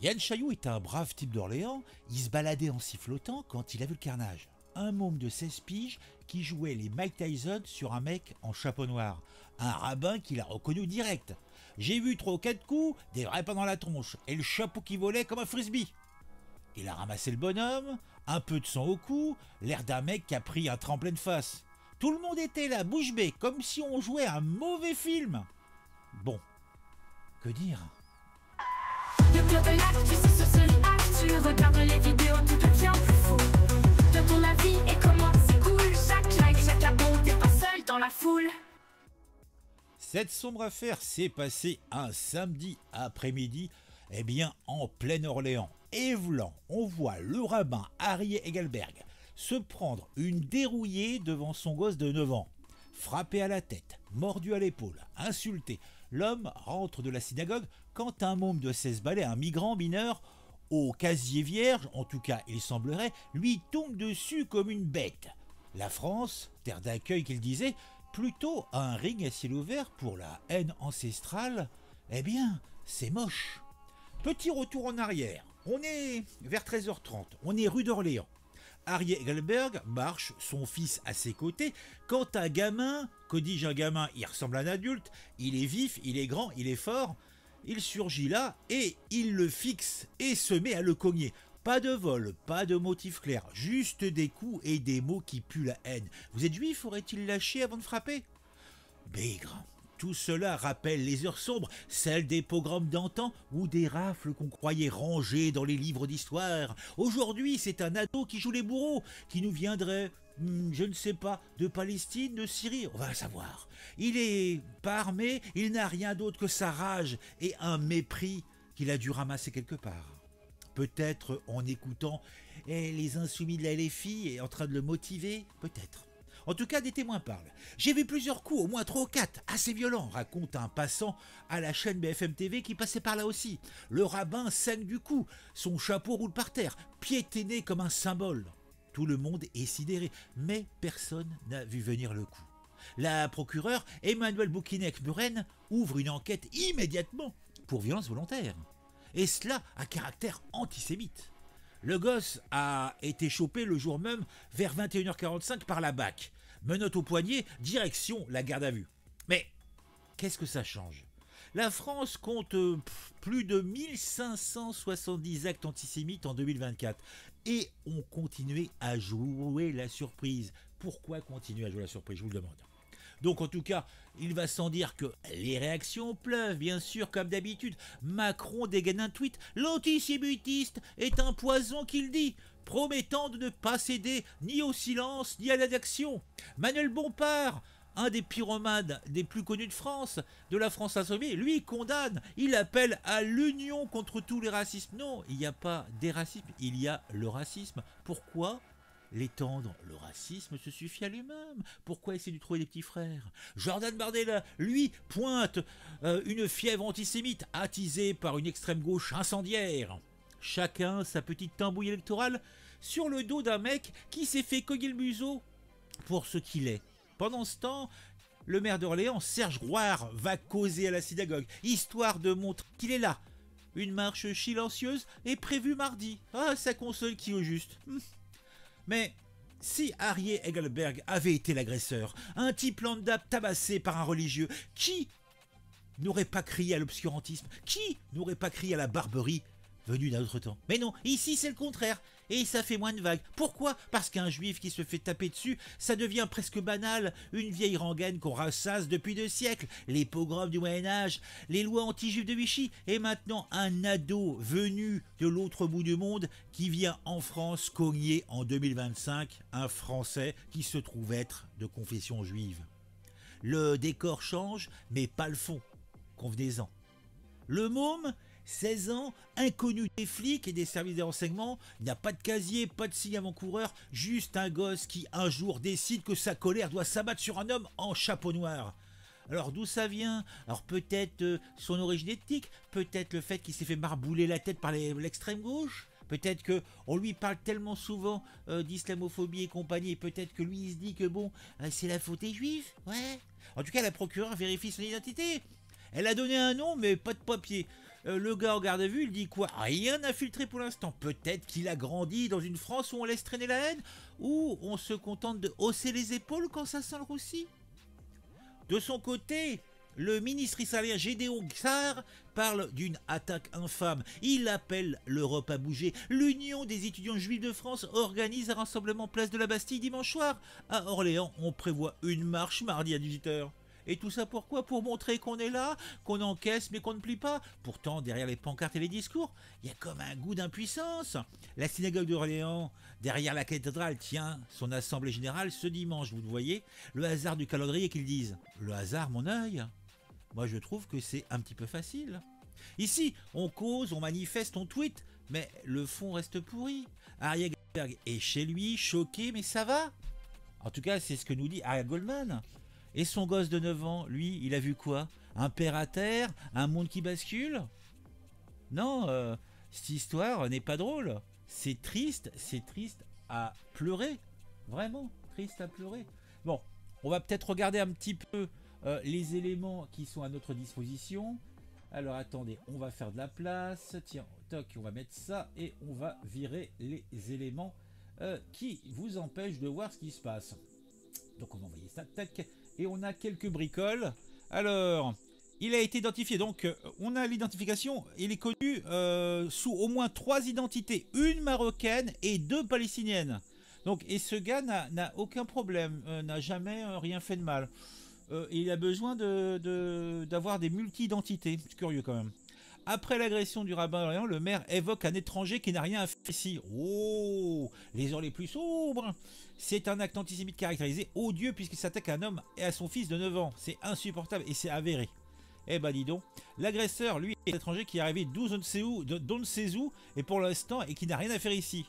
Yann Chaillot est un brave type d'Orléans, il se baladait en sifflotant quand il a vu le carnage. Un môme de 16 piges qui jouait les Mike Tyson sur un mec en chapeau noir. Un rabbin qui l'a reconnu direct. J'ai vu 3 ou 4 coups, des vrais pas dans la tronche, et le chapeau qui volait comme un frisbee. Il a ramassé le bonhomme, un peu de sang au cou, l'air d'un mec qui a pris un tremplin de face. Tout le monde était là, bouche bée, comme si on jouait un mauvais film. Bon, que dire? Le club de l'actu, c'est sur ce tu regardes les vidéos, tout devient plus fou. De ton avis et comment c'est cool. Chaque like, chaque abon, t'es pas seul dans la foule. Cette sombre affaire s'est passée un samedi après-midi, en plein Orléans. Et v'lan, on voit le rabbin Harry Egelberg se prendre une dérouillée devant son gosse de 9 ans. Frappé à la tête, mordu à l'épaule, insulté, l'homme rentre de la synagogue quand un môme de 16 balais, un migrant mineur, au casier vierge, en tout cas il semblerait, lui tombe dessus comme une bête. La France, terre d'accueil qu'il disait, plutôt un ring à ciel ouvert pour la haine ancestrale, c'est moche. Petit retour en arrière, on est vers 13h30, on est rue d'Orléans. Harry Egelberg marche, son fils à ses côtés, quand un gamin, que dis-je un gamin, il ressemble à un adulte, il est vif, il est grand, il est fort, il surgit là et il le fixe et se met à le cogner. Pas de vol, pas de motif clair, juste des coups et des mots qui puent la haine. Vous êtes juif, aurait-il lâché avant de frapper? Bigre. Tout cela rappelle les heures sombres, celles des pogroms d'antan ou des rafles qu'on croyait rangées dans les livres d'histoire. Aujourd'hui, c'est un ado qui joue les bourreaux, qui nous viendrait, je ne sais pas, de Palestine, de Syrie, on va savoir. Il est pas armé, il n'a rien d'autre que sa rage et un mépris qu'il a dû ramasser quelque part. Peut-être en écoutant les insoumis de la LFI et en train de le motiver, peut-être. En tout cas, des témoins parlent. J'ai vu plusieurs coups, au moins 3 ou 4, assez violents, raconte un passant à la chaîne BFM TV qui passait par là aussi. Le rabbin saigne du cou, son chapeau roule par terre, piétiné comme un symbole. Tout le monde est sidéré, mais personne n'a vu venir le coup. La procureure Emmanuelle Bouquinec-Muren ouvre une enquête immédiatement pour violence volontaire. Et cela à caractère antisémite. Le gosse a été chopé le jour même vers 21h45 par la BAC. Menotte au poignet, direction la garde à vue. Mais qu'est-ce que ça change? La France compte plus de 1570 actes antisémites en 2024 et on continuait à jouer la surprise. Pourquoi continuer à jouer la surprise? Je vous le demande. Donc en tout cas, il va sans dire que les réactions pleuvent, bien sûr, comme d'habitude. Macron dégaine un tweet. L'antisémitiste est un poison qu'il dit, promettant de ne pas céder ni au silence ni à l'inaction. Manuel Bompard, un des pyromanes des plus connus de France, de la France insoumise, lui condamne, il appelle à l'union contre tous les racismes. Non, il n'y a pas des racismes, il y a le racisme. Pourquoi l'étendre? Le racisme se suffit à lui-même. Pourquoi essayer de trouver des petits frères? Jordan Bardella, lui, pointe une fièvre antisémite attisée par une extrême gauche incendiaire. Chacun sa petite tambouille électorale sur le dos d'un mec qui s'est fait cogner le museau pour ce qu'il est. Pendant ce temps, le maire d'Orléans, Serge Grouard, va causer à la synagogue, histoire de montrer qu'il est là. Une marche silencieuse est prévue mardi. Ah, ça console qui au juste. Mais si Harry Egelberg avait été l'agresseur, un type lambda tabassé par un religieux, qui n'aurait pas crié à l'obscurantisme? Qui n'aurait pas crié à la barbarie venue d'un autre temps? Mais non, ici c'est le contraire, et ça fait moins de vagues. Pourquoi? Parce qu'un juif qui se fait taper dessus, ça devient presque banal, une vieille rengaine qu'on ressasse depuis 2 siècles, les pogroms du Moyen-Âge, les lois anti-juifs de Vichy, et maintenant un ado venu de l'autre bout du monde qui vient en France cogner en 2025 un Français qui se trouve être de confession juive. Le décor change, mais pas le fond. Convenez-en. Le môme, 16 ans, inconnu des flics et des services de renseignement, il n'a pas de casier, pas de signe avant-coureur, juste un gosse qui un jour décide que sa colère doit s'abattre sur un homme en chapeau noir. Alors d'où ça vient? Alors peut-être son origine ethnique, peut-être le fait qu'il s'est fait marbouler la tête par l'extrême gauche, peut-être qu'on lui parle tellement souvent d'islamophobie et compagnie, peut-être que lui il se dit que bon, c'est la faute des juifs, ouais. En tout cas la procureure vérifie son identité. Elle a donné un nom mais pas de papier. Le gars en garde à vue, il dit quoi? Rien n'a filtré pour l'instant. Peut-être qu'il a grandi dans une France où on laisse traîner la haine, où on se contente de hausser les épaules quand ça sent le roussi. De son côté, le ministre israélien Gédéon Sa'ar parle d'une attaque infâme. Il appelle l'Europe à bouger. L'Union des étudiants juifs de France organise un rassemblement place de la Bastille dimanche soir. À Orléans, on prévoit une marche mardi à 18h. Et tout ça pourquoi? Pour montrer qu'on est là, qu'on encaisse mais qu'on ne plie pas. Pourtant, derrière les pancartes et les discours, il y a comme un goût d'impuissance. La synagogue d'Orléans, derrière la cathédrale, tient son assemblée générale ce dimanche, vous le voyez. Le hasard du calendrier qu'ils disent. Le hasard, mon œil. Moi, je trouve que c'est un petit peu facile. Ici, on cause, on manifeste, on tweet, mais le fond reste pourri. Ariel Goldberg est chez lui, choqué, mais ça va. En tout cas, c'est ce que nous dit Ariel Goldman. Et son gosse de 9 ans, lui, il a vu quoi? Un père à terre? Un monde qui bascule? Non, cette histoire n'est pas drôle. C'est triste à pleurer. Vraiment, triste à pleurer. Bon, on va peut-être regarder un petit peu les éléments qui sont à notre disposition. Alors attendez, on va faire de la place. Tiens, toc, on va mettre ça et on va virer les éléments qui vous empêchent de voir ce qui se passe. Donc on va envoyer ça, tac. Et on a quelques bricoles. Alors, il a été identifié. Donc, on a l'identification. Il est connu sous au moins 3 identités. Une marocaine et 2 palestiniennes. Donc, et ce gars n'a aucun problème. N'a jamais rien fait de mal. Il a besoin d'avoir des multi-identités. C'est curieux quand même. Après l'agression du rabbin d'Orléans, le maire évoque un étranger qui n'a rien à faire ici. Oh, les heures les plus sombres. C'est un acte antisémite caractérisé odieux puisqu'il s'attaque à un homme et à son fils de 9 ans. C'est insupportable et c'est avéré. Eh ben dis donc, l'agresseur, lui, est un étranger qui est arrivé d'on ne sait où et pour l'instant et qui n'a rien à faire ici.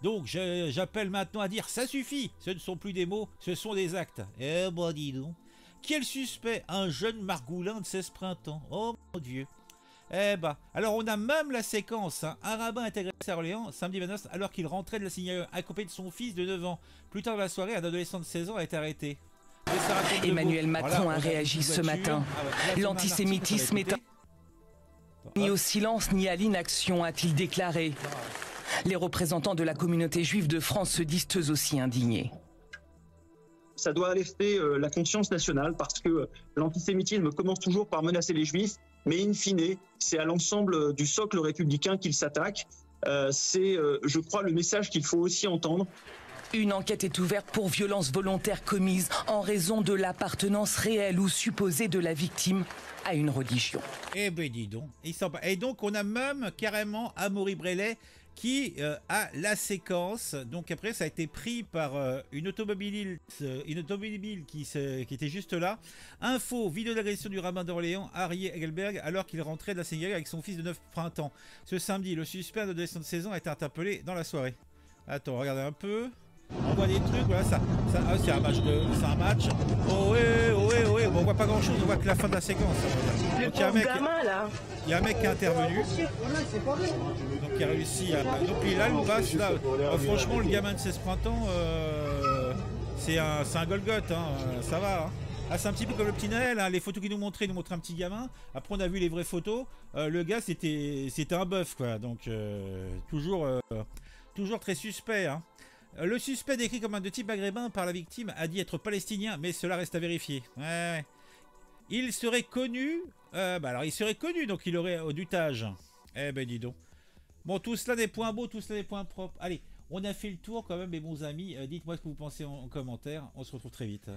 Donc j'appelle maintenant à dire ça suffit. Ce ne sont plus des mots, ce sont des actes. Eh ben dis donc. Quel suspect? Un jeune margoulin de 16 printemps. Oh mon Dieu. Eh bah, alors on a même la séquence, hein. Un rabbin est agressé à Orléans samedi 29 alors qu'il rentrait de la synagogue accompagné de son fils de 9 ans. Plus tard dans la soirée, un adolescent de 16 ans a été arrêté. Emmanuel Macron a réagi ce matin. L'antisémitisme est ni au silence ni à l'inaction, a-t-il déclaré. Les représentants de la communauté juive de France se disent eux aussi indignés. Ça doit alerter la conscience nationale parce que l'antisémitisme commence toujours par menacer les juifs, mais in fine, c'est à l'ensemble du socle républicain qu'il s'attaque. C'est, je crois, le message qu'il faut aussi entendre. Une enquête est ouverte pour violences volontaires commises en raison de l'appartenance réelle ou supposée de la victime à une religion. Eh ben dis donc, et donc on a même carrément Amaury Brelet qui a la séquence. Donc après ça a été pris par une automobile qui était juste là. Info, vidéo d'agression du rabbin d'Orléans, Ariel Engelberg, alors qu'il rentrait de la synagogue avec son fils de 9 printemps. Ce samedi, le suspect d'adolescent de 16 ans a été interpellé dans la soirée. Attends, regardez un peu. On voit des trucs, voilà, c'est un match. Oh ouais, bon, on voit pas grand chose, on voit que la fin de la séquence. Donc, il y a un mec qui est intervenu. Donc il a réussi à. Donc là, il passe là. Franchement, le gamin de 16 printemps, c'est un Golgoth, hein, ça va. Hein. Ah, c'est un petit peu comme le petit Naël, hein. Les photos qu'il nous montraient un petit gamin. Après, on a vu les vraies photos. Le gars, c'était un bœuf, quoi. Donc, toujours très suspect, hein. Le suspect décrit comme un de type maghrébin par la victime a dit être palestinien, mais cela reste à vérifier. Ouais. Il serait connu, alors il serait connu, donc il aurait du tage. Eh ben dis donc. Bon, tout cela des points beaux, tout cela des points propres. Allez, on a fait le tour quand même, mes bons amis. Dites-moi ce que vous pensez en commentaire. On se retrouve très vite.